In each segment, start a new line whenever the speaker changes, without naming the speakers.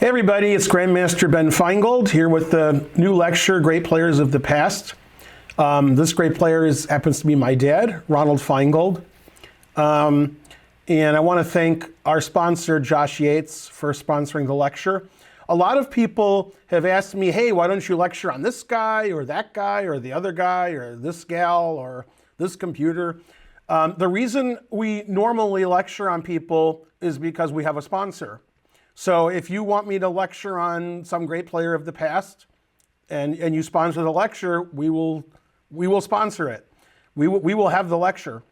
everybody, it's Grandmaster Ben Finegold here with the new lecture, Great Players of the Past. This great player happens to be my dad, Ronald Finegold. And I want to thank our sponsor, Josh Yates, for sponsoring the lecture. A lot of people have asked me, hey, why don't you lecture on this guy or that guy or the other guy or this gal or this computer? The reason we normally lecture on people is because we have a sponsor. So if you want me to lecture on some great player of the past and you sponsor the lecture, we will sponsor it. We will have the lecture,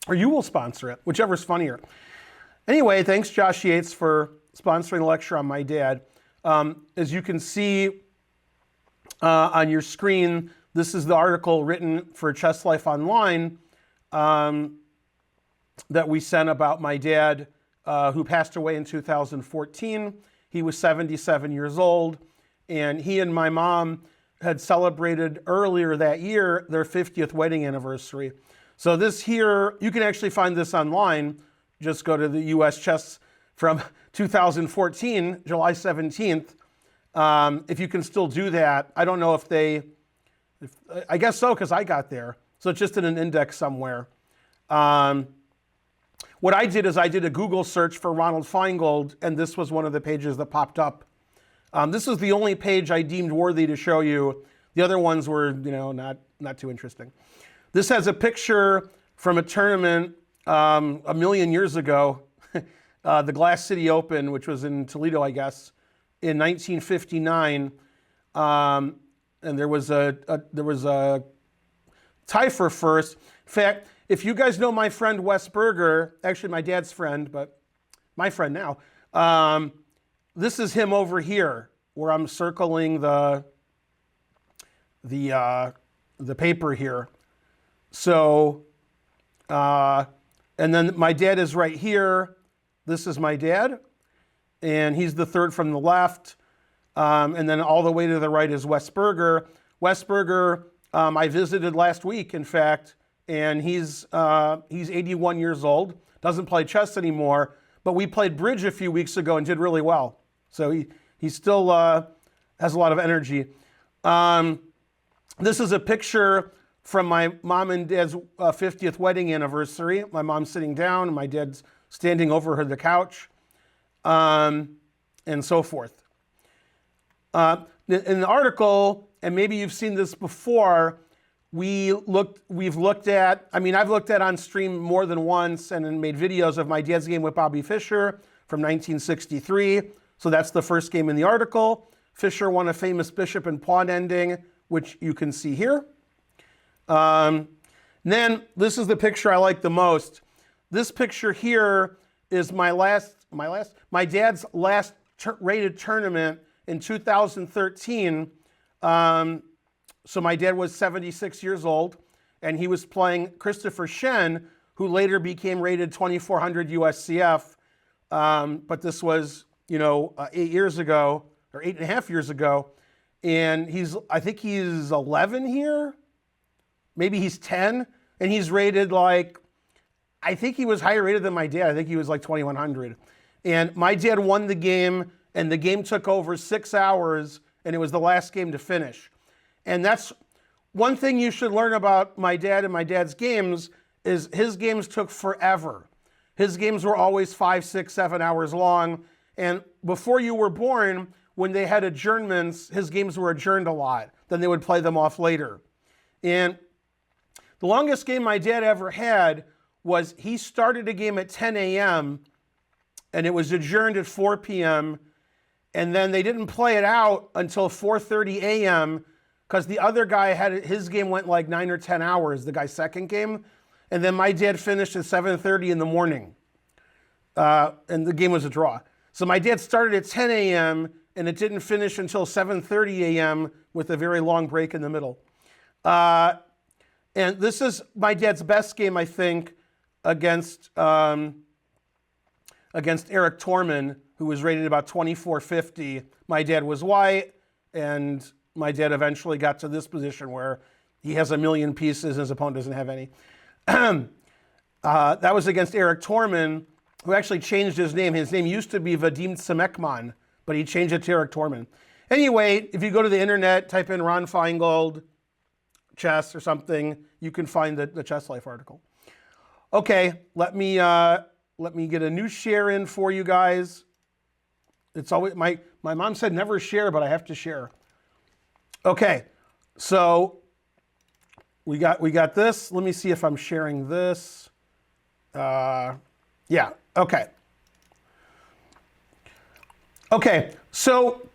or you will sponsor it, whichever's funnier. Anyway, thanks Josh Yates for sponsoring the lecture on my dad. As you can see on your screen, this is the article written for Chess Life Online that we sent about my dad, who passed away in 2014. He was 77 years old, and he and my mom had celebrated earlier that year their 50th wedding anniversary. So this here, you can actually find this online. Just go to the US Chess from 2014, July 17th. If you can still do that, I don't know if I guess so, because I got there. So it's just in an index somewhere. What I did is I did a Google search for Ronald Finegold, and this was one of the pages that popped up. This is the only page I deemed worthy to show you. The other ones were, not too interesting. This has a picture from a tournament a million years ago, the Glass City Open, which was in Toledo, I guess, in 1959. And there was a tie for first. In fact, if you guys know my friend Wes Berger, actually my dad's friend, but my friend now, this is him over here, where I'm circling the paper here. So, and then my dad is right here. This is my dad, and he's the third from the left. And then all the way to the right is Wes Berger. Wes Berger, I visited last week, in fact, and he's 81 years old, doesn't play chess anymore, but we played bridge a few weeks ago and did really well. So he still has a lot of energy. This is a picture from my mom and dad's 50th wedding anniversary. My mom's sitting down, and my dad's standing over her the couch, and so forth. In the article, and maybe you've seen this before, I've looked at on stream more than once and made videos of my dad's game with Bobby Fischer from 1963. So that's the first game in the article. Fischer won a famous bishop and pawn ending, which you can see here. Then this is the picture I like the most. This picture here is my dad's last rated tournament in 2013. So my dad was 76 years old, and he was playing Christopher Shen, who later became rated 2400 USCF. But this was, 8 years ago, or 8.5 years ago. And I think he's 11 here. Maybe he's 10. And he's rated I think he was higher rated than my dad. I think he was like 2100. And my dad won the game, and the game took over 6 hours, and it was the last game to finish. And that's one thing you should learn about my dad and my dad's games is his games took forever. His games were always 5, 6, 7 hours long. And before you were born, when they had adjournments, his games were adjourned a lot. Then they would play them off later. And the longest game my dad ever had was he started a game at 10 a.m. and it was adjourned at 4 p.m. And then they didn't play it out until 4:30 a.m. because the other guy his game went like 9 or 10 hours, the guy's second game. And then my dad finished at 7:30 in the morning. And the game was a draw. So my dad started at 10 a.m. and it didn't finish until 7:30 a.m. with a very long break in the middle. And this is my dad's best game, I think, against Eric Torman, who was rated about 2450. My dad was white, and my dad eventually got to this position where he has 1 million pieces and his opponent doesn't have any. That was against Eric Torman, who actually changed his name. His name used to be Vadim Tsemekman, but he changed it to Eric Torman. Anyway, if you go to the internet, type in Ron Finegold chess or something, you can find the Chess Life article. Okay, let me get a new share in for you guys. It's always my mom said never share, but I have to share. Okay, so we got this. Let me see if I'm sharing this. Yeah. Okay. Okay. So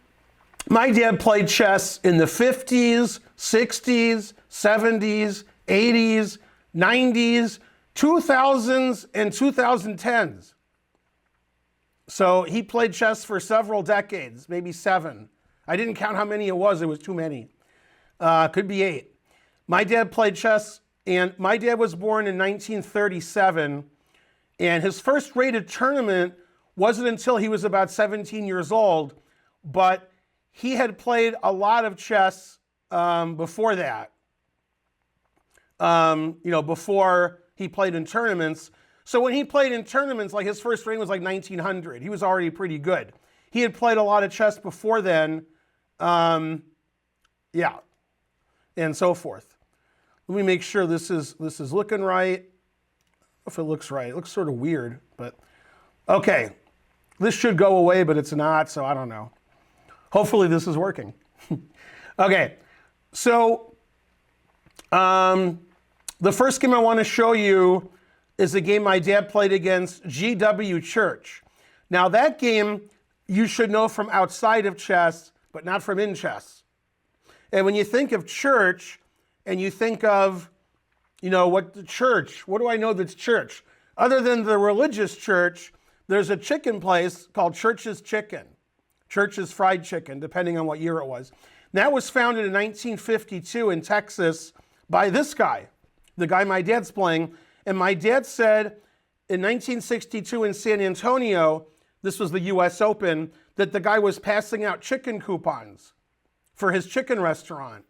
my dad played chess in the 50s, 60s, 70s, 80s, 90s, 2000s, and 2010s. So he played chess for several decades, maybe 7. I didn't count how many it was too many. Could be 8. My dad played chess, and my dad was born in 1937, and his first rated tournament wasn't until he was about 17 years old, but he had played a lot of chess before that, before he played in tournaments. So when he played in tournaments, like his first rank was like 1900. He was already pretty good. He had played a lot of chess before then, and so forth. Let me make sure this is looking right. If it looks right, it looks sort of weird, but okay. This should go away, but it's not, so I don't know. Hopefully this is working. Okay, so the first game I want to show you is a game my dad played against G.W. Church. Now that game you should know from outside of chess, but not from in chess. And when you think of church, and you think of, what the church, what do I know that's church? Other than the religious church, there's a chicken place called Church's Chicken. Church's Fried Chicken, depending on what year it was. And that was founded in 1952 in Texas by this guy, the guy my dad's playing. And my dad said in 1962 in San Antonio, this was the US Open, that the guy was passing out chicken coupons for his chicken restaurant.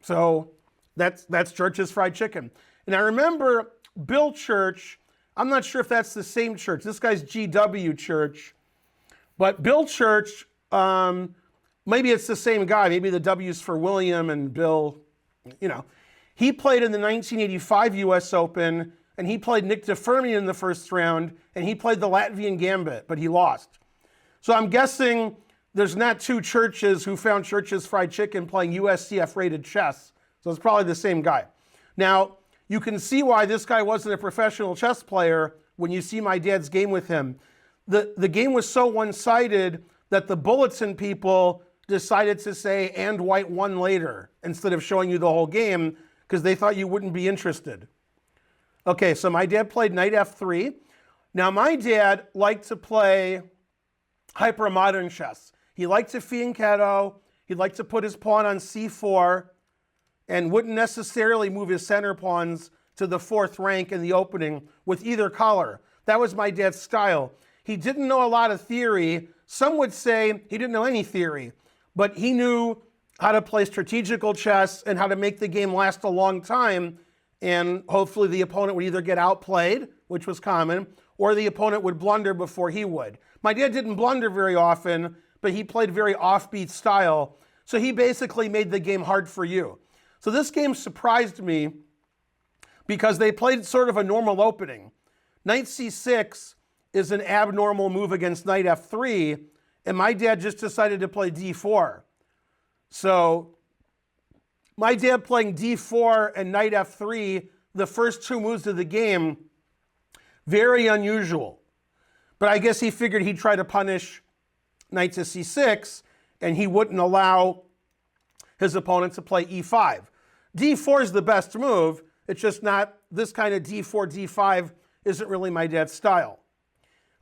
So that's Church's Fried Chicken. And I remember Bill Church, I'm not sure if that's the same church. This guy's G.W. Church. But Bill Church, maybe it's the same guy. Maybe the W's for William and Bill, He played in the 1985 US Open, and he played Nick DeFermi in the first round, and he played the Latvian Gambit, but he lost. So I'm guessing there's not two churches who found Church's Fried Chicken playing USCF-rated chess. So it's probably the same guy. Now, you can see why this guy wasn't a professional chess player when you see my dad's game with him. The game was so one-sided that the bulletin people decided to say, and white won later, instead of showing you the whole game, because they thought you wouldn't be interested. Okay, so my dad played knight f3. Now, my dad liked to play hyper-modern chess. He liked to fianchetto. He liked to put his pawn on c4, and wouldn't necessarily move his center pawns to the 4th rank in the opening with either color. That was my dad's style. He didn't know a lot of theory. Some would say he didn't know any theory, but he knew how to play strategical chess and how to make the game last a long time, and hopefully the opponent would either get outplayed, which was common, or the opponent would blunder before he would. My dad didn't blunder very often, but he played very offbeat style, so he basically made the game hard for you. So this game surprised me because they played sort of a normal opening. Knight c6 is an abnormal move against knight f3, and my dad just decided to play d4. So my dad playing d4 and knight f3, the first 2 moves of the game, very unusual. But I guess he figured he'd try to punish knight to c6, and he wouldn't allow his opponent to play e5. d4 is the best move. It's just not this kind of d4, d5 isn't really my dad's style.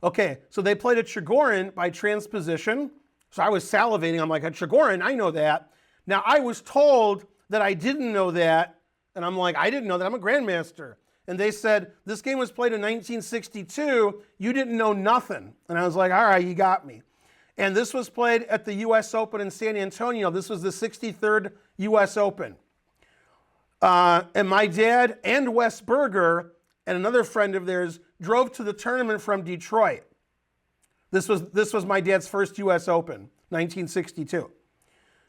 Okay, so they played a Chigorin by transposition. So I was salivating. I'm like, a Chigorin, I know that. Now, I was told that I didn't know that, and I'm like, I didn't know that. I'm a grandmaster. And they said, this game was played in 1962. You didn't know nothing. And I was like, all right, you got me. And this was played at the US Open in San Antonio. This was the 63rd US Open. And my dad and Wes Berger and another friend of theirs drove to the tournament from Detroit. This was my dad's first US Open. 1962.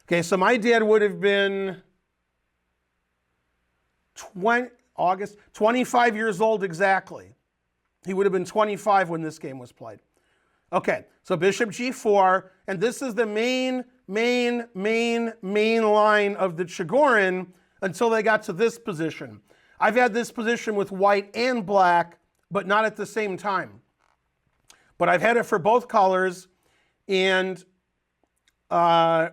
Okay, so my dad would have been 25 years old exactly. He would have been 25 when this game was played. Okay, so bishop g4, and this is the main line of the Chigorin until they got to this position. I've had this position with white and black, but not at the same time. But I've had it for both colors, and I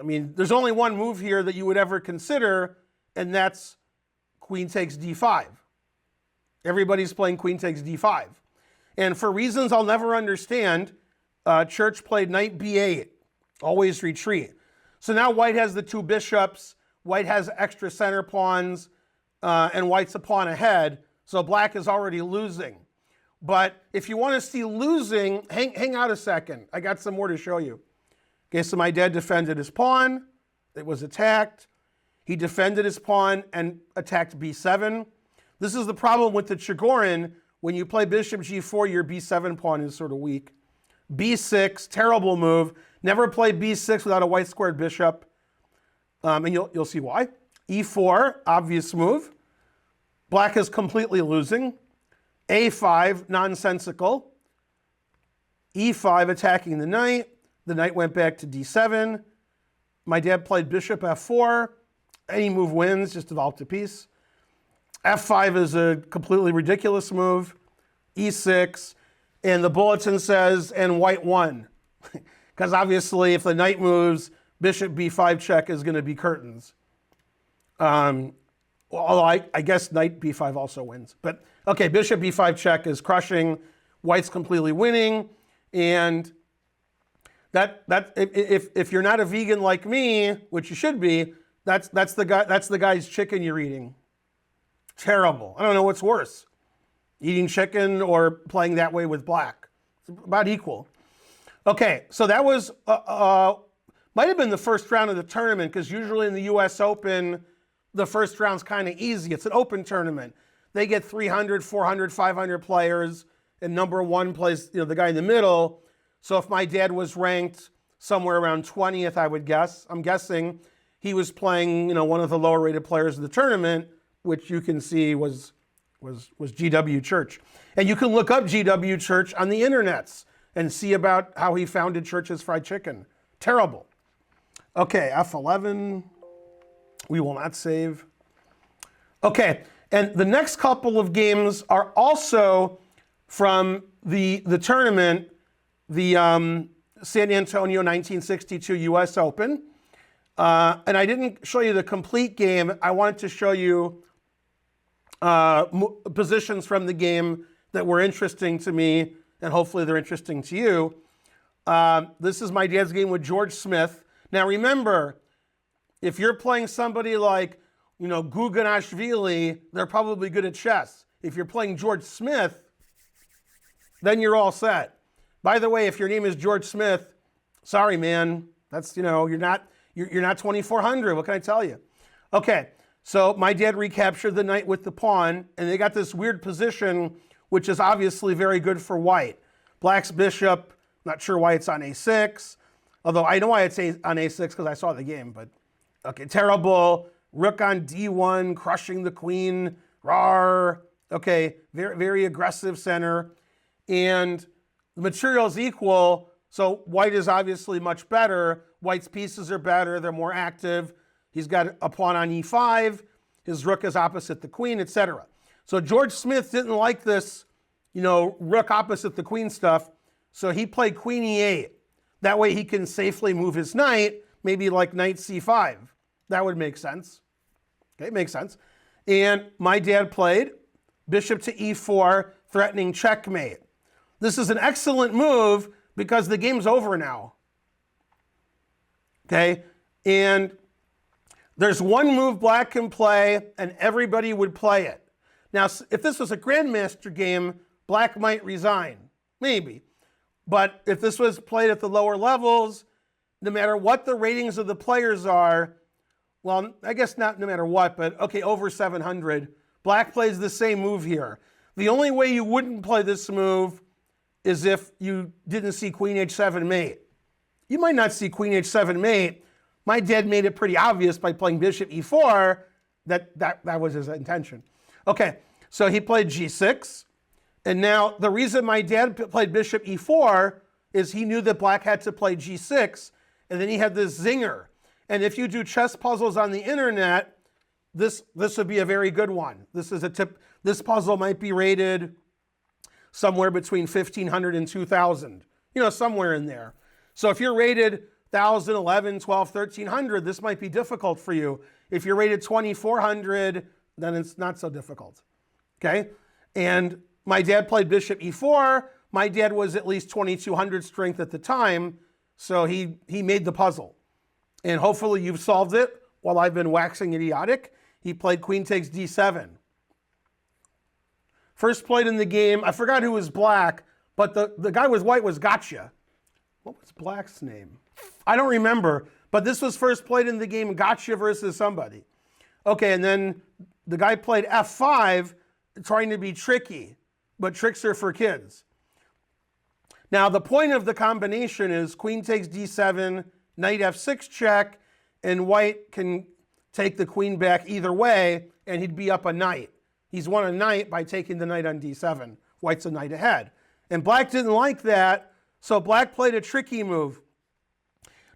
mean, there's only one move here that you would ever consider, and that's queen takes d5. Everybody's playing queen takes d5. And for reasons I'll never understand, Church played knight b8, always retreat. So now white has the two bishops, white has extra center pawns, and white's a pawn ahead, so black is already losing. But if you want to see losing, hang out a second. I got some more to show you. Okay, so my dad defended his pawn. It was attacked. He defended his pawn and attacked b7. This is the problem with the Chigorin. When you play bishop g4, your b7 pawn is sort of weak. b6, terrible move. Never play b6 without a white squared bishop. And you'll see why. e4, obvious move. Black is completely losing. a5, nonsensical. e5, attacking the knight. The knight went back to d7. My dad played bishop f4. Any move wins, just developed a piece. f5 is a completely ridiculous move. e6, and the bulletin says, and white won. Because obviously if the knight moves, bishop b5 check is going to be curtains. Although I guess knight b5 also wins. But okay, bishop b5 check is crushing. White's completely winning. And that if you're not a vegan like me, which you should be, that's the guy's chicken you're eating. Terrible. I don't know what's worse, eating chicken or playing that way with black. It's about equal. Okay, so that was might have been the first round of the tournament, because usually in the U.S. Open, the first round's kind of easy. It's an open tournament. They get 300, 400, 500 players, and number one plays, the guy in the middle. So if my dad was ranked somewhere around 20th, I would guess, I'm guessing, he was playing, one of the lower rated players of the tournament, which you can see was G.W. Church. And you can look up G.W. Church on the internets and see about how he founded Church's Fried Chicken. Terrible. Okay, f11. We will not save. Okay, and the next couple of games are also from the tournament, the San Antonio 1962 U.S. Open. And I didn't show you the complete game. I wanted to show you positions from the game that were interesting to me, and hopefully they're interesting to you. This is my dad's game with George Smith. Now remember, if you're playing somebody like, Guganashvili, they're probably good at chess. If you're playing George Smith, then you're all set. By the way, if your name is George Smith, sorry, man, that's, you're not 2400. What can I tell you? Okay, so my dad recaptured the knight with the pawn, and they got this weird position, which is obviously very good for white. Black's bishop, not sure why it's on a6, although I know why it's on a6 because I saw the game, but okay, terrible. Rook on d1, crushing the queen, rawr. Okay, very, very aggressive center. And the material is equal, so white is obviously much better. White's pieces are better, they're more active. He's got a pawn on e5, his rook is opposite the queen, etc. So George Smith didn't like this, rook opposite the queen stuff, so he played queen e8. That way he can safely move his knight, maybe like knight c5. That would make sense. Okay, makes sense. And my dad played bishop to e4, threatening checkmate. This is an excellent move because the game's over now. Okay, and there's one move black can play and everybody would play it. Now, if this was a grandmaster game, black might resign, maybe. But if this was played at the lower levels, no matter what the ratings of the players are, well, I guess not no matter what, but okay, over 700, black plays the same move here. The only way you wouldn't play this move is if you didn't see queen h7 mate. You might not see queen h7 mate. My dad made it pretty obvious by playing bishop e4 that was his intention. Okay, so he played g6. And now the reason my dad played bishop e4 is he knew that black had to play g6, and then he had this zinger. And if you do chess puzzles on the internet, this would be a very good one. This is a tip. This puzzle might be rated somewhere between 1,500 and 2,000, somewhere in there. So if you're rated 1,000, 11, 12, 1,300, this might be difficult for you. If you're rated 2,400, then it's not so difficult, okay? And my dad played bishop e4. My dad was at least 2,200 strength at the time, so he made the puzzle. And hopefully you've solved it while I've been waxing idiotic. He played queen takes d7. First played in the game, I forgot who was black, but the guy was white was Gotcha. What was black's name? I don't remember, but this was first played in the game Gotcha versus somebody. Okay, and then the guy played f5, trying to be tricky, but tricks are for kids. Now the point of the combination is queen takes d7, knight f6 check, and white can take the queen back either way, and he'd be up a knight. He's won a knight by taking the knight on d7. White's a knight ahead. And black didn't like that, so black played a tricky move.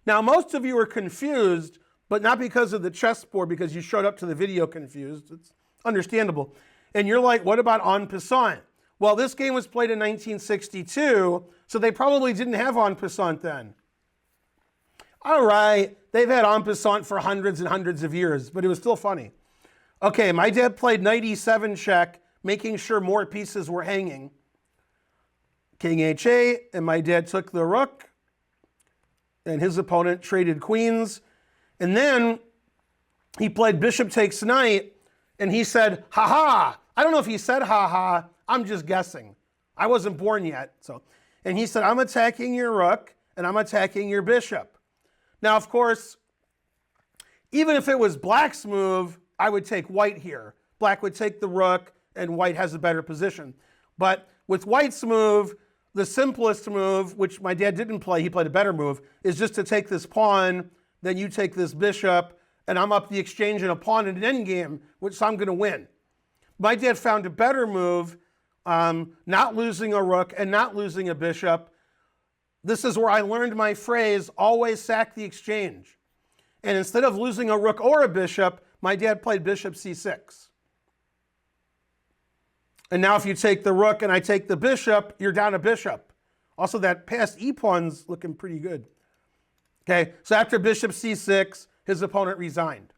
Now most of you are confused, but not because of the chessboard, because you showed up to the video confused. It's understandable. And you're like, what about en passant? Well, this game was played in 1962, so they probably didn't have en passant then. All right, they've had en passant for hundreds and hundreds of years, but it was still funny. Okay, my dad played knight e7 check, making sure more pieces were hanging. King h8, and my dad took the rook, and his opponent traded queens. And then he played bishop takes knight, and he said, ha-ha. I don't know if he said ha-ha, I'm just guessing. I wasn't born yet. And he said, I'm attacking your rook, and I'm attacking your bishop. Now, of course, even if it was black's move, I would take white here. Black would take the rook, and white has a better position. But with white's move, the simplest move, which my dad didn't play, he played a better move, is just to take this pawn, then you take this bishop, and I'm up the exchange in a pawn in an endgame, so I'm going to win. My dad found a better move, not losing a rook and not losing a bishop. This is where I learned my phrase, always sack the exchange. And instead of losing a rook or a bishop, my dad played bishop c6. And now if you take the rook and I take the bishop, you're down a bishop. Also, that passed e-pawn's looking pretty good. Okay, so after bishop c6, his opponent resigned.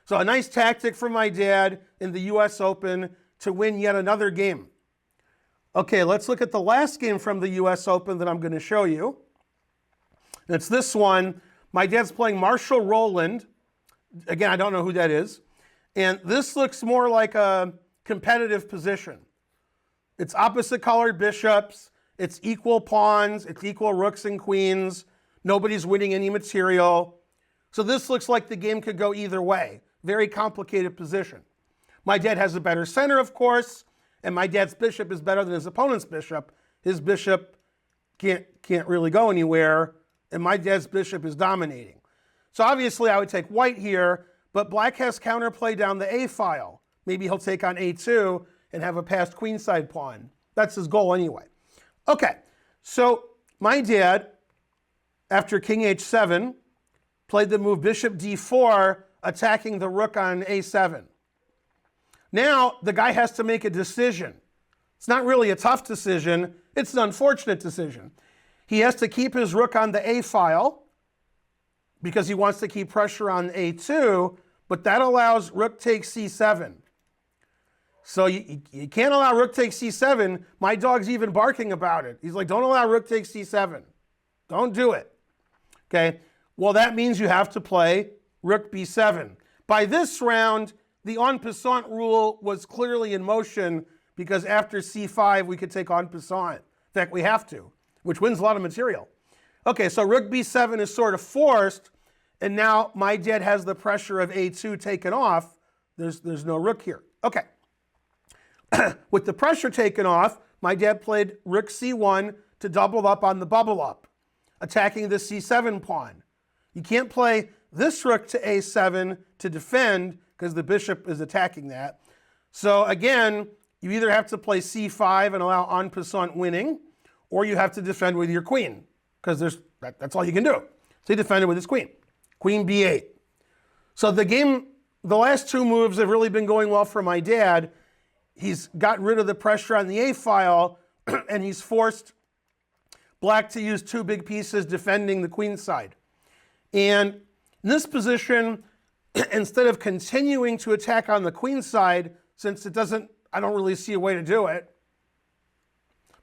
So a nice tactic from my dad in the US Open to win yet another game. Okay, let's look at the last game from the US Open that I'm going to show you. And it's this one. My dad's playing Marshall Rowland. Again, I don't know who that is. And this looks more like a competitive position. It's opposite colored bishops. It's equal pawns. It's equal rooks and queens. Nobody's winning any material. So this looks like the game could go either way. Very complicated position. My dad has a better center, of course, and my dad's bishop is better than his opponent's bishop. His bishop can't really go anywhere, and my dad's bishop is dominating. So obviously I would take white here, but black has counterplay down the A file. Maybe he'll take on A2 and have a passed queenside pawn. That's his goal anyway. Okay, so my dad, after king h7, played the move bishop d4, attacking the rook on a7. Now the guy has to make a decision. It's not really a tough decision, it's an unfortunate decision. He has to keep his rook on the A file because he wants to keep pressure on A2, but that allows rook takes c7. So you can't allow rook takes c7. My dog's even barking about it. He's like, don't allow rook takes c7. Don't do it. Okay, well that means you have to play rook b7. By this round, the en passant rule was clearly in motion because after c5 we could take en passant. In fact, we have to, which wins a lot of material. Okay, so rook b7 is sort of forced, and now my dad has the pressure of a2 taken off. There's no rook here. Okay. With the pressure taken off, my dad played rook c1 to double up on the bubble up. attacking the c7 pawn. You can't play this rook to a7 to defend because the bishop is attacking that. So again, you either have to play c5 and allow en passant winning, or you have to defend with your queen, because that's all you can do. So he defended with his queen. Queen b8. So the last two moves have really been going well for my dad. He's gotten rid of the pressure on the a file, and he's forced black to use two big pieces defending the queen side. And in this position, instead of continuing to attack on the queen side, since I don't really see a way to do it,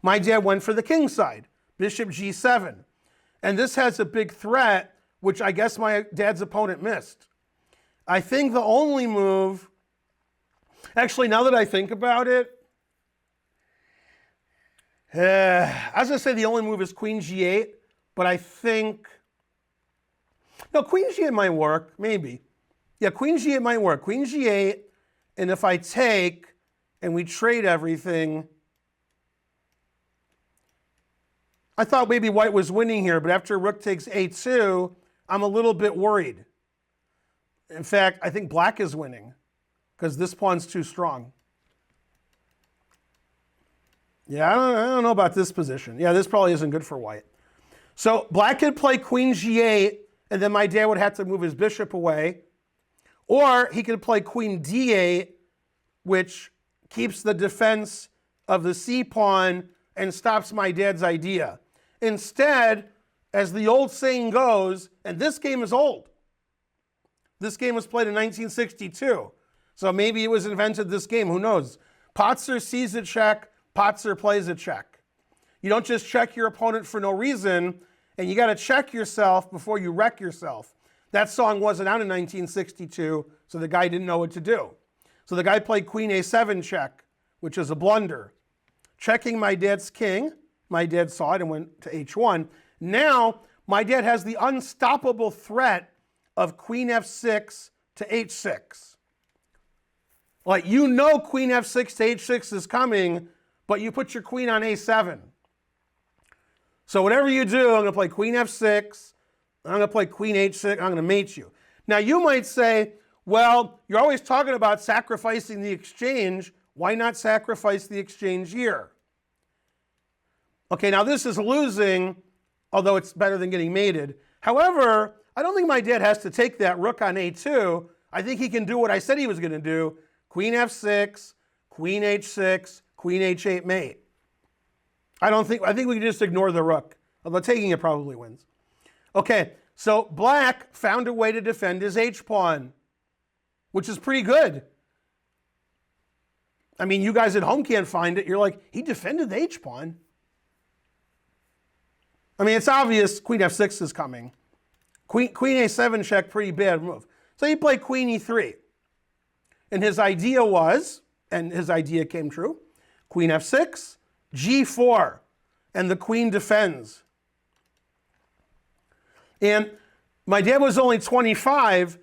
my dad went for the king side, bishop g7. And this has a big threat, which I guess my dad's opponent missed. I think the only move, actually, now that I think about it, I was going to say the only move is queen g8, but I think, no, queen g8 might work, maybe. Yeah, queen g8 might work. Queen g8, and if I take and we trade everything, I thought maybe white was winning here, but after rook takes a2, I'm a little bit worried. In fact, I think black is winning because this pawn's too strong. Yeah, I don't know about this position. Yeah, this probably isn't good for white. So black could play queen g8, and then my dad would have to move his bishop away. Or he could play queen d8, which keeps the defense of the c pawn and stops my dad's idea. Instead, as the old saying goes, and this game is old. This game was played in 1962. So maybe it was invented this game, who knows? Potzer sees a check, Potzer plays a check. You don't just check your opponent for no reason, and you got to check yourself before you wreck yourself. That song wasn't out in 1962, so the guy didn't know what to do. So the guy played queen a7 check, which is a blunder. Checking my dad's king. My dad saw it and went to h1. Now, my dad has the unstoppable threat of queen f6 to h6. Like, you know queen f6 to h6 is coming, but you put your queen on a7. So whatever you do, I'm going to play queen f6, I'm going to play queen h6, I'm going to mate you. Now you might say, well, you're always talking about sacrificing the exchange. Why not sacrifice the exchange here? Okay, now this is losing, although it's better than getting mated. However, I don't think my dad has to take that rook on a2. I think he can do what I said he was going to do. Queen f6, queen h6, queen h8 mate. I think we can just ignore the rook, although taking it probably wins. Okay, so black found a way to defend his h-pawn, which is pretty good. I mean, you guys at home can't find it. You're like, he defended the h-pawn. I mean, it's obvious queen f6 is coming. Queen a7 check, pretty bad move. So he played queen e3. And his idea was, and his idea came true, queen f6, g4, and the queen defends. And my dad was only 25,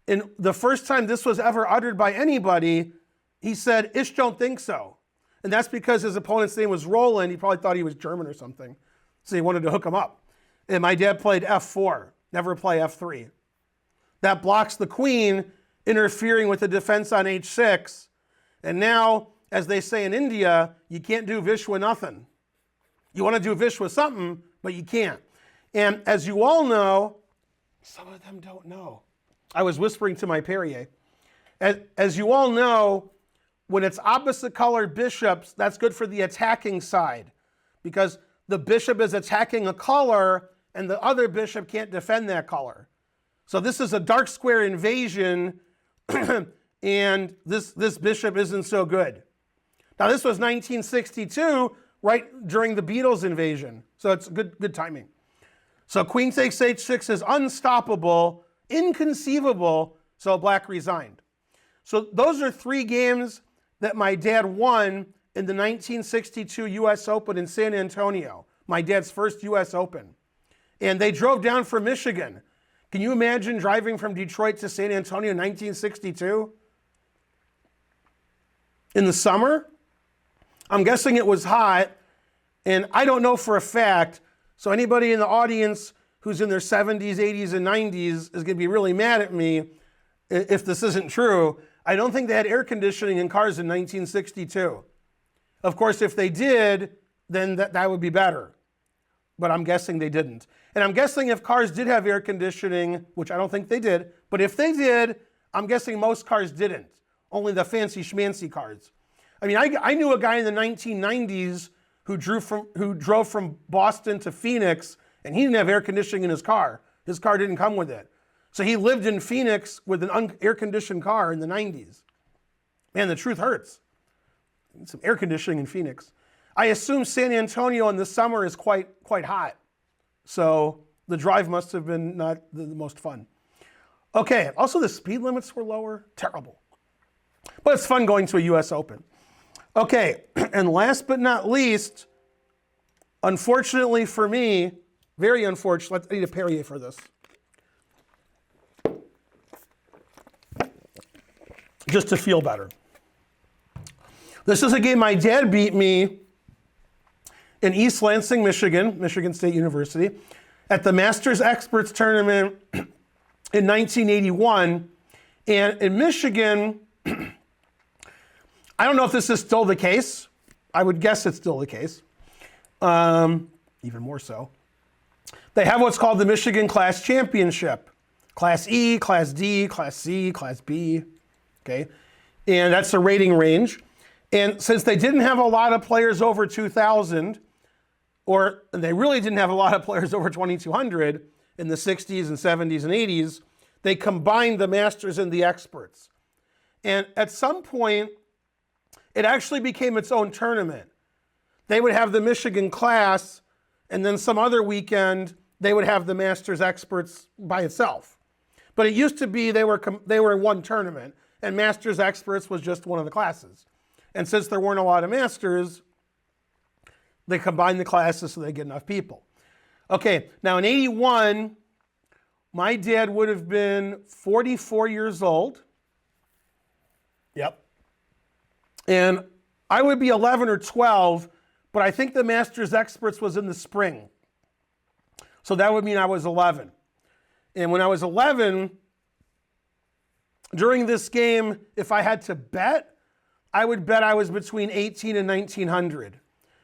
and the first time this was ever uttered by anybody, he said, "Ish don't think so." And that's because his opponent's name was Roland. He probably thought he was German or something. So he wanted to hook him up. And my dad played f4, never play f3. That blocks the queen, interfering with the defense on h6. And now, as they say in India, you can't do Vishwa nothing. You want to do Vishwa something, but you can't. And as you all know, some of them don't know. I was whispering to my Perrier. As you all know, when it's opposite colored bishops, that's good for the attacking side, because the bishop is attacking a color and the other bishop can't defend that color. So this is a dark square invasion and this bishop isn't so good. Now this was 1962, right during the Beatles invasion. So it's good timing. So queen takes h6 is unstoppable, inconceivable, so black resigned. So those are three games that my dad won in the 1962 US Open in San Antonio, my dad's first US Open. And they drove down from Michigan. Can you imagine driving from Detroit to San Antonio in 1962? In the summer? I'm guessing it was hot, and I don't know for a fact, So anybody in the audience who's in their 70s, 80s, and 90s is going to be really mad at me if this isn't true. I don't think they had air conditioning in cars in 1962. Of course, if they did, then that would be better. But I'm guessing they didn't. And I'm guessing if cars did have air conditioning, which I don't think they did, but if they did, I'm guessing most cars didn't. Only the fancy schmancy cars. I mean, I knew a guy in the 1990s who drove from Boston to Phoenix, and he didn't have air conditioning in his car. His car didn't come with it. So he lived in Phoenix with an air-conditioned car in the 90s. Man, the truth hurts. Some air conditioning in Phoenix. I assume San Antonio in the summer is quite hot. So the drive must have been not the most fun. Okay, also the speed limits were lower. Terrible. But it's fun going to a US Open. Okay, and last but not least, unfortunately for me, very unfortunate, I need a Perrier for this. Just to feel better. This is a game my dad beat me in East Lansing, Michigan, Michigan State University, at the Masters Experts Tournament in 1981. And in Michigan, I don't know if this is still the case. I would guess it's still the case, even more so. They have what's called the Michigan Class Championship. Class E, Class D, Class C, Class B, okay? And that's the rating range. And since they didn't have a lot of players over 2,000, or they really didn't have a lot of players over 2,200 in the 60s and 70s and 80s, they combined the Masters and the Experts. And at some point, it actually became its own tournament. They would have the Michigan Class, and then some other weekend, they would have the Masters Experts by itself. But it used to be they were in one tournament, and Masters Experts was just one of the classes. And since there weren't a lot of Masters, they combined the classes so they get enough people. Okay, now in 81, my dad would have been 44 years old. Yep. And I would be 11 or 12, but I think the Masters Experts was in the spring. So that would mean I was 11. And when I was 11, during this game, if I had to bet, I would bet I was between 18 and 1900.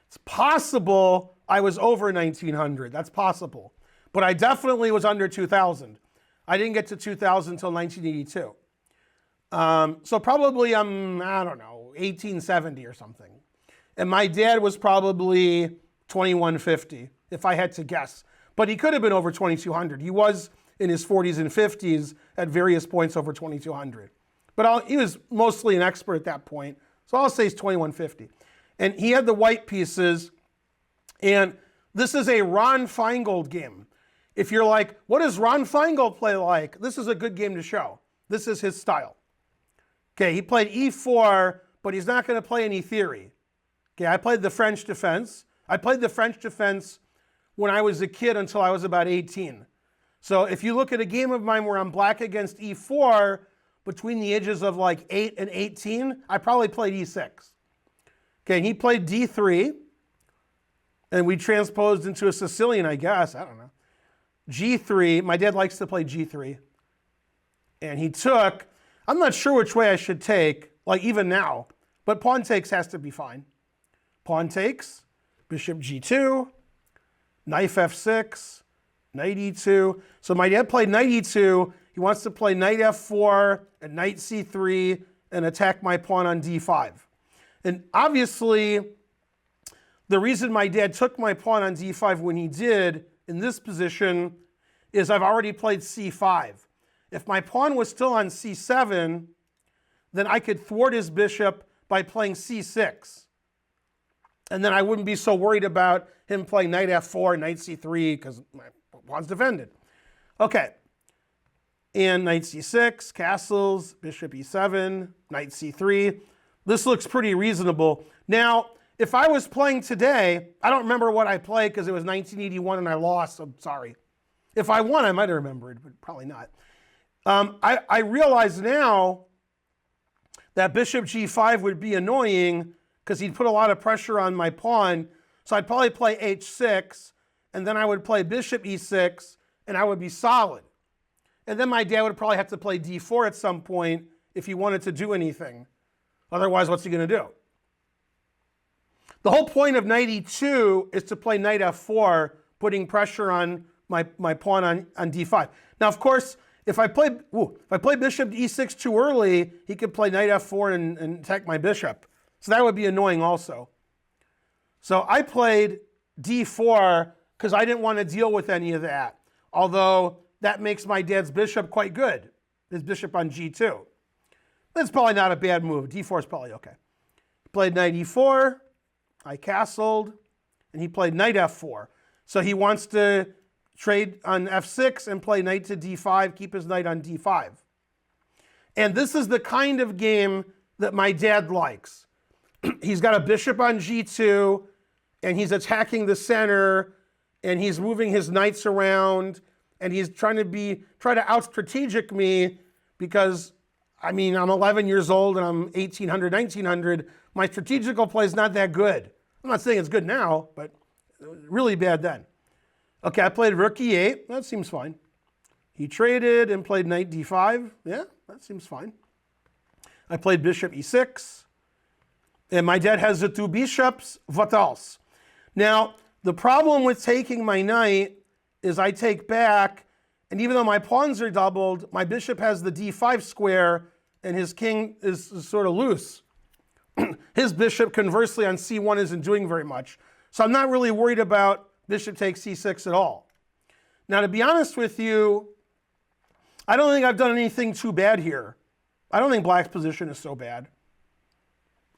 It's possible I was over 1900. That's possible. But I definitely was under 2000. I didn't get to 2000 until 1982. So probably I don't know, 1870 or something. And my dad was probably 2150, if I had to guess. But he could have been over 2200. He was in his 40s and 50s at various points over 2200. But he was mostly an expert at that point. So I'll say he's 2150. And he had the white pieces. And this is a Ron Finegold game. If you're like, what does Ron Finegold play like? This is a good game to show. This is his style. Okay, he played E4, but he's not going to play any theory. Okay, I played the French defense. I played the French defense when I was a kid until I was about 18. So if you look at a game of mine where I'm black against E4, between the ages of like 8 and 18, I probably played E6. Okay, and he played D3, and we transposed into a Sicilian, I guess, I don't know. G3, my dad likes to play G3. And he took, I'm not sure which way I should take, like even now, but pawn takes has to be fine. Pawn takes, bishop G2, knife F6, knight E2. So my dad played knight E2. He wants to play knight F4 and knight C3 and attack my pawn on D5. And obviously, the reason my dad took my pawn on D5 when he did in this position is I've already played C5. If my pawn was still on C7, then I could thwart his bishop by playing C6. And then I wouldn't be so worried about him playing knight F4, knight C3, because my pawn's defended. Okay. And knight C6, castles, bishop E7, knight C3. This looks pretty reasonable. Now, if I was playing today, I don't remember what I played because it was 1981 and I lost, so sorry. If I won, I might have remembered, but probably not. I realize now that bishop G5 would be annoying because he'd put a lot of pressure on my pawn. So I'd probably play H6, and then I would play bishop e6, and I would be solid. And then my dad would probably have to play d4 at some point if he wanted to do anything. Otherwise, what's he going to do? The whole point of knight e2 is to play knight f4, putting pressure on my pawn on d5. Now, of course, if I play bishop e6 too early, he could play knight f4 and attack my bishop. So that would be annoying also. So I played d4 because I didn't want to deal with any of that. Although that makes my dad's bishop quite good, his bishop on g2. That's probably not a bad move. d4 is probably okay. He played knight e4, I castled, and he played knight f4. So he wants to trade on f6 and play knight to d5, keep his knight on d5. And this is the kind of game that my dad likes. He's got a bishop on g2, and he's attacking the center, and he's moving his knights around, and he's try to out-strategic me because, I mean, I'm 11 years old and I'm 1800, 1900. My strategical play is not that good. I'm not saying it's good now, but really bad then. Okay, I played rook e8. That seems fine. He traded and played knight d5. Yeah, that seems fine. I played bishop e6. And my dad has the two bishops. What else? Now, the problem with taking my knight is I take back, and even though my pawns are doubled, my bishop has the d5 square, and his king is sort of loose. His bishop, conversely, on c1 isn't doing very much. So I'm not really worried about bishop takes c6 at all. Now, to be honest with you, I don't think I've done anything too bad here. I don't think black's position is so bad.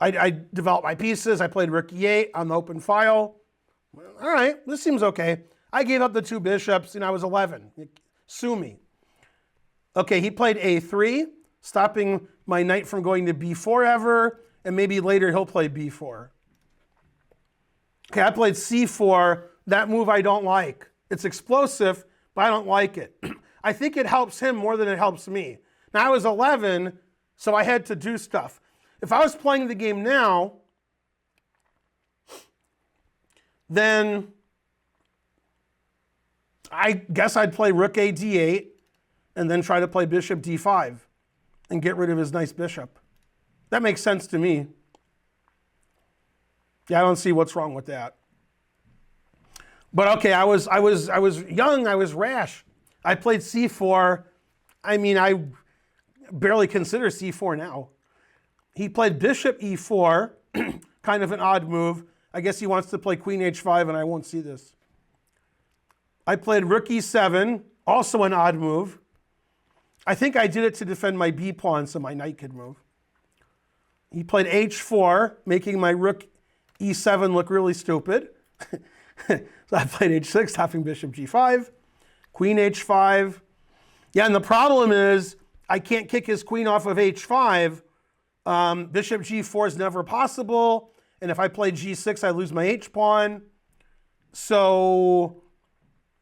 I developed my pieces. I played rook e8 on the open file. All right, this seems okay. I gave up the two bishops, and I was 11. Sue me. Okay, he played a3, stopping my knight from going to b4 ever, and maybe later he'll play b4. Okay, I played c4. That move I don't like. It's explosive, but I don't like it. I think it helps him more than it helps me. Now, I was 11, so I had to do stuff. If I was playing the game now, then I guess I'd play rook a d8 and then try to play bishop d5 and get rid of his nice bishop. That makes sense to me. Yeah, I don't see what's wrong with that. But okay, I was young, I was rash. I played c4. I mean, I barely consider c4 now. He played bishop e4, kind of an odd move. I guess he wants to play queen h5, and I won't see this. I played rook e7, also an odd move. I think I did it to defend my b pawn so my knight could move. He played h4, making my rook e7 look really stupid. So I played h6, stopping bishop g5, queen h5. Yeah, and the problem is I can't kick his queen off of h5. Bishop g4 is never possible. And if I play g6, I lose my h-pawn. So,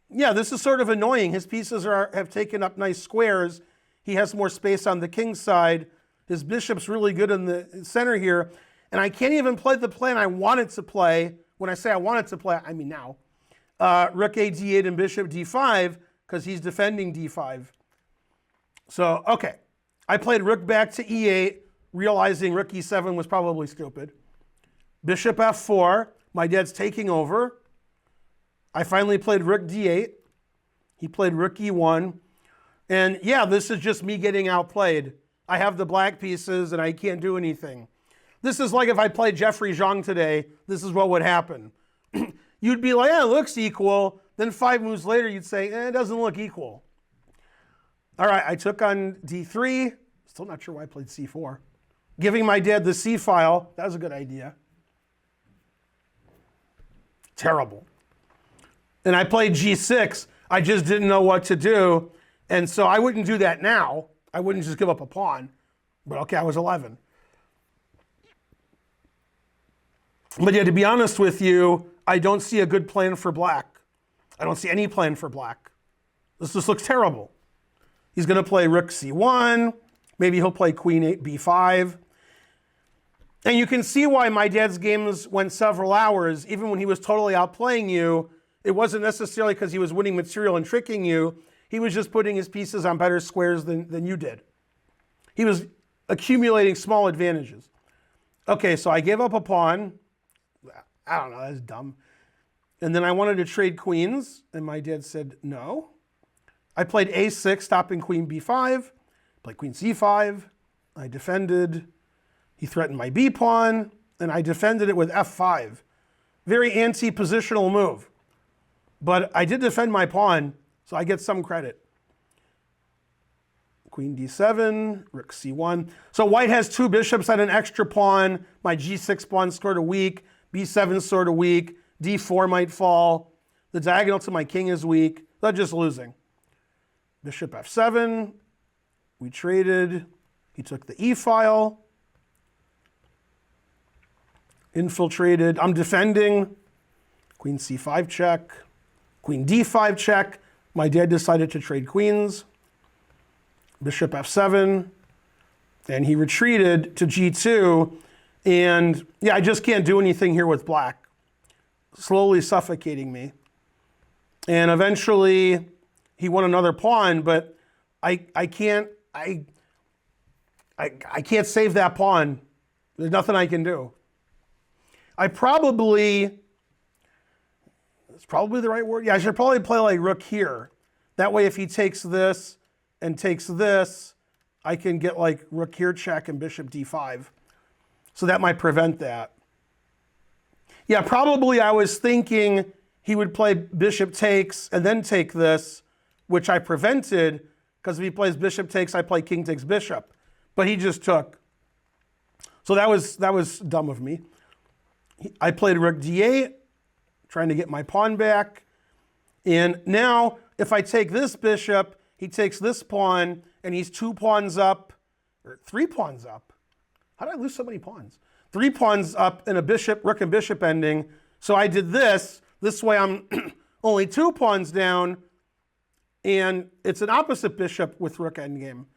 yeah, this is sort of annoying. His pieces have taken up nice squares. He has more space on the king's side. His bishop's really good in the center here. And I can't even play the plan I wanted to play. When I say I wanted to play, I mean now. Rook a d8 and bishop d5, because he's defending d5. So, okay. I played rook back to e8, realizing rook e7 was probably stupid. Bishop f4, my dad's taking over. I finally played rook d8. He played rook e1. And yeah, this is just me getting outplayed. I have the black pieces and I can't do anything. This is like if I played Jeffrey Zhang today, this is what would happen. You'd be like, it looks equal. Then 5 moves later, you'd say, it doesn't look equal. All right, I took on d3. Still not sure why I played c4. Giving my dad the c file, that was a good idea. Terrible. And I played g6. I just didn't know what to do. And so I wouldn't do that now. I wouldn't just give up a pawn. But okay, I was 11. But yeah, to be honest with you, I don't see a good plan for black. I don't see any plan for black. This just looks terrible. He's going to play rook c1. Maybe he'll play queen 8 b5. And you can see why my dad's games went several hours, even when he was totally outplaying you, it wasn't necessarily because he was winning material and tricking you. He was just putting his pieces on better squares than you did. He was accumulating small advantages. Okay, so I gave up a pawn. I don't know, that's dumb. And then I wanted to trade queens, and my dad said no. I played a6, stopping queen b5, played queen c5. I defended. He threatened my b pawn, and I defended it with f5. Very anti-positional move. But I did defend my pawn, so I get some credit. Queen d7, rook c1. So white has two bishops and an extra pawn. My g6 pawn's sort of weak. b7's sort of weak. d4 might fall. The diagonal to my king is weak. They're just losing. Bishop f7. We traded. He took the e-file. Infiltrated. I'm defending. Queen c5 check. Queen d5 check. My dad decided to trade queens. Bishop f7, and he retreated to g2, and yeah, I just can't do anything here with black. Slowly suffocating me. And eventually, he won another pawn, but I can't save that pawn. There's nothing I can do. It's probably the right word. Yeah, I should probably play like rook here. That way, if he takes this, and takes this, I can get like rook here check and bishop d5. So that might prevent that. Yeah, probably I was thinking he would play bishop takes and then take this, which I prevented, because if he plays bishop takes, I play king takes bishop. But he just took. So that was dumb of me. I played rook d8, trying to get my pawn back. And now, if I take this bishop, he takes this pawn, and he's 2 pawns up, or 3 pawns up. How did I lose so many pawns? 3 pawns up in a bishop, rook and bishop ending. So I did this. This way I'm only 2 pawns down, and it's an opposite bishop with rook endgame.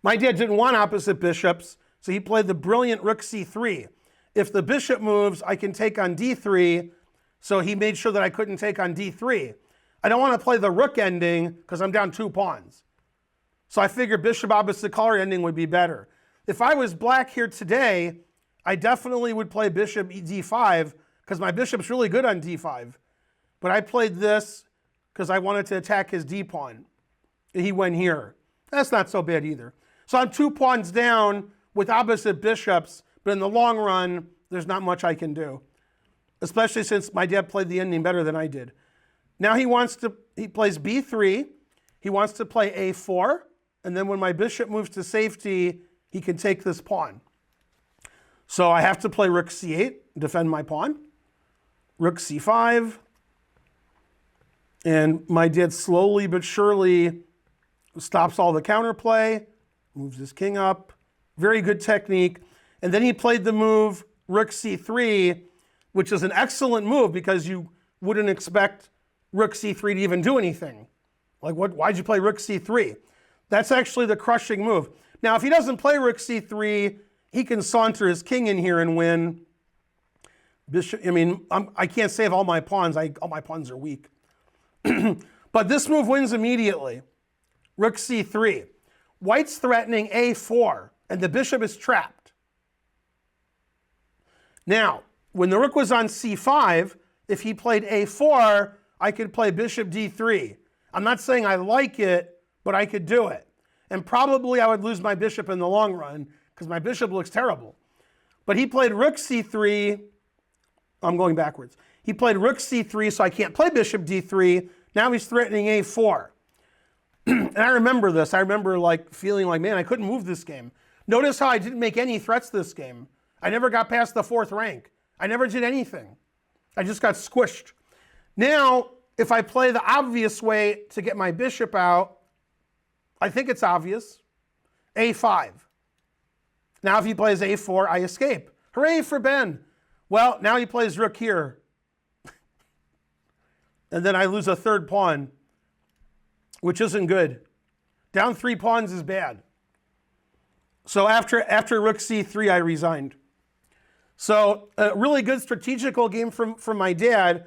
My dad didn't want opposite bishops, so he played the brilliant rook c3. If the bishop moves, I can take on d3, so he made sure that I couldn't take on d3. I don't want to play the rook ending because I'm down 2 pawns. So I figured bishop opposite color ending would be better. If I was black here today, I definitely would play bishop d5 because my bishop's really good on d5. But I played this because I wanted to attack his d pawn. He went here. That's not so bad either. So I'm 2 pawns down with opposite bishops, but in the long run, there's not much I can do. Especially since my dad played the ending better than I did. Now he plays b3, he wants to play a4, and then when my bishop moves to safety, he can take this pawn. So I have to play rook c8, defend my pawn. Rook c5, and my dad slowly but surely stops all the counterplay, moves his king up, very good technique. And then he played the move rook c3, which is an excellent move because you wouldn't expect rook c3 to even do anything. Like, why'd you play rook c3? That's actually the crushing move. Now, if he doesn't play rook c3, he can saunter his king in here and win. Bishop, I can't save all my pawns. All my pawns are weak. But this move wins immediately. Rook c3. White's threatening a4, and the bishop is trapped. Now, when the rook was on c5, if he played a4, I could play bishop d3. I'm not saying I like it, but I could do it. And probably I would lose my bishop in the long run, because my bishop looks terrible. But he played rook c3. I'm going backwards. He played rook c3, so I can't play bishop d3. Now he's threatening a4. And I remember this. I remember feeling like, man, I couldn't move this game. Notice how I didn't make any threats this game. I never got past the 4th rank. I never did anything. I just got squished. Now, if I play the obvious way to get my bishop out, I think it's obvious. a5. Now if he plays a4, I escape. Hooray for Ben. Well, now he plays rook here. And then I lose a 3rd pawn, which isn't good. Down 3 pawns is bad. So after rook c3, I resigned. So a really good strategical game from my dad,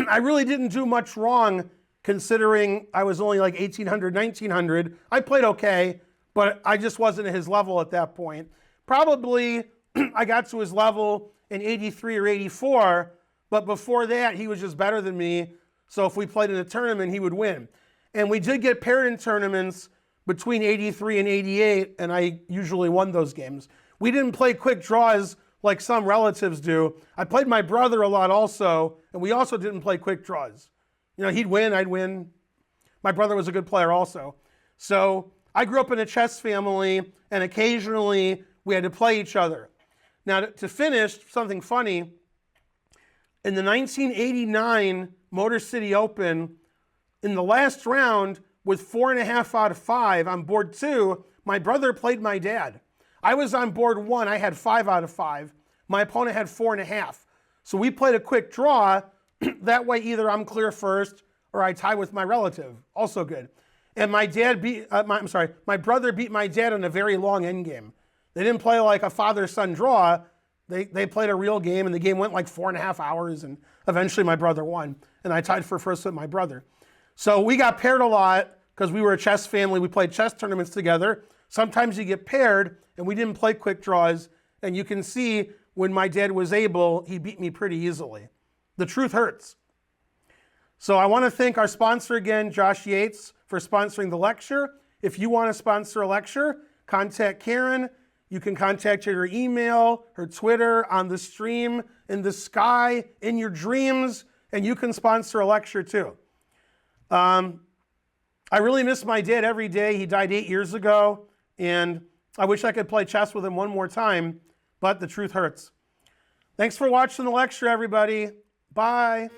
I really didn't do much wrong considering I was only like 1800, 1900. I played okay, but I just wasn't at his level at that point. Probably I got to his level in 83 or 84, but before that he was just better than me. So if we played in a tournament, he would win. And we did get paired in tournaments between 83 and 88, and I usually won those games. We didn't play quick draws like some relatives do. I played my brother a lot also, and we also didn't play quick draws. You know, he'd win, I'd win. My brother was a good player also. So I grew up in a chess family, and occasionally we had to play each other. Now to finish, something funny, in the 1989 Motor City Open, in the last round with 4.5 out of 5 on board 2, my brother played my dad. I was on board 1, I had 5 out of 5. My opponent had 4.5. So we played a quick draw. That way either I'm clear first or I tie with my relative, also good. And my dad beat, my brother beat my dad in a very long endgame. They didn't play like a father-son draw. They played a real game, and the game went like 4.5 hours, and eventually my brother won. And I tied for first with my brother. So we got paired a lot because we were a chess family. We played chess tournaments together. Sometimes you get paired, and we didn't play quick draws. And you can see when my dad was able, he beat me pretty easily. The truth hurts. So I want to thank our sponsor again, Josh Yates, for sponsoring the lecture. If you want to sponsor a lecture, contact Karen. You can contact her email, her Twitter, on the stream, in the sky, in your dreams, and you can sponsor a lecture too. I really miss my dad every day. He died 8 years ago, and I wish I could play chess with him one more time, but the truth hurts. Thanks for watching the lecture, everybody. Bye.